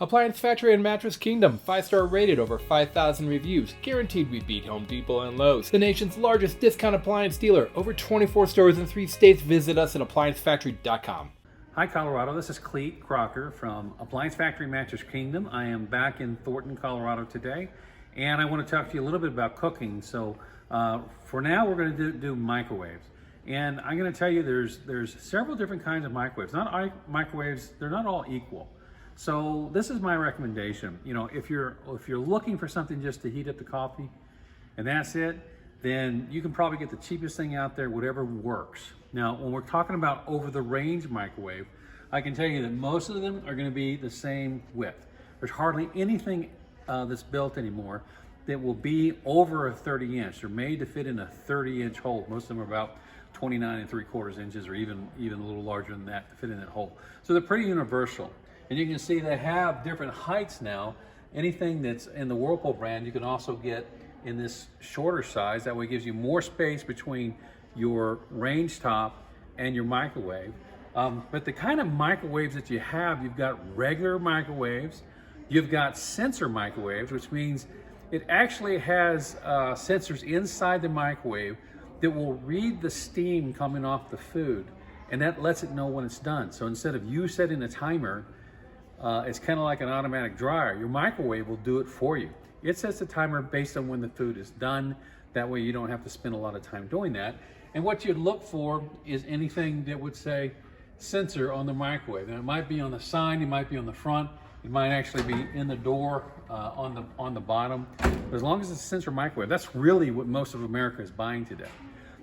Appliance Factory and Mattress Kingdom, 5-star rated, over 5,000 reviews, guaranteed we beat Home Depot and Lowe's. The nation's largest discount appliance dealer, over 24 stores in 3 states. Visit us at ApplianceFactory.com. Hi Colorado, this is Cleat, Crocker from Appliance Factory Mattress Kingdom. I am back in Thornton, Colorado today, and I want to talk to you a little bit about cooking. So for now we're going to do microwaves. And I'm going to tell you there's several different kinds of microwaves. Microwaves, they're not all equal. So this is my recommendation. You know, if you're looking for something just to heat up the coffee and that's it, then you can probably get the cheapest thing out there, whatever works. Now, when we're talking about over-the-range microwave, I can tell you that most of them are going to be the same width. There's hardly anything that's built anymore that will be over a 30-inch. They're made to fit in a 30-inch hole. Most of them are about 29 3/4 inches, or even a little larger than that to fit in that hole. So they're pretty universal. And you can see they have different heights now. Anything that's in the Whirlpool brand, you can also get in this shorter size. That way it gives you more space between your range top and your microwave. But the kind of microwaves that you have, you've got regular microwaves, you've got sensor microwaves, which means it actually has sensors inside the microwave that will read the steam coming off the food, and that lets it know when it's done. So instead of you setting a timer, it's kind of like an automatic dryer. Your microwave will do it for you. It sets the timer based on when the food is done. That way you don't have to spend a lot of time doing that. And what you'd look for is anything that would say sensor on the microwave. And it might be on the side, it might be on the front, it might actually be in the door on the bottom. But as long as it's a sensor microwave, that's really what most of America is buying today.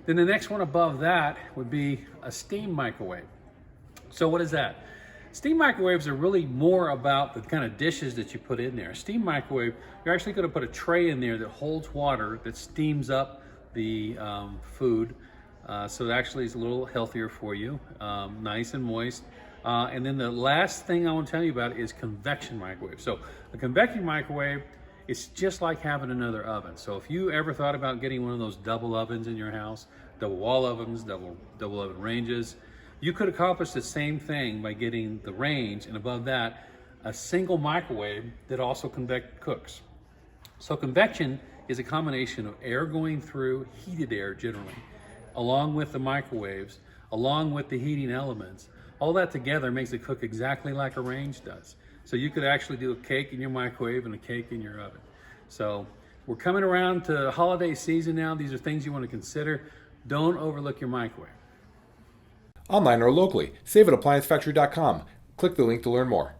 Then the next one above that would be a steam microwave. So what is that? Steam microwaves are really more about the kind of dishes that you put in there. A steam microwave, you're actually going to put a tray in there that holds water that steams up the food. So it actually is a little healthier for you, nice and moist. And then the last thing I want to tell you about is convection microwave. So a convection microwave, it's just like having another oven. So if you ever thought about getting one of those double ovens in your house, double wall ovens, double oven ranges, you could accomplish the same thing by getting the range, and above that, a single microwave that also cooks. So convection is a combination of air going through, heated air generally, along with the microwaves, along with the heating elements. All that together makes it cook exactly like a range does. So you could actually do a cake in your microwave and a cake in your oven. So we're coming around to holiday season now. These are things you want to consider. Don't overlook your microwave. Online or locally, save at ApplianceFactory.com. Click the link to learn more.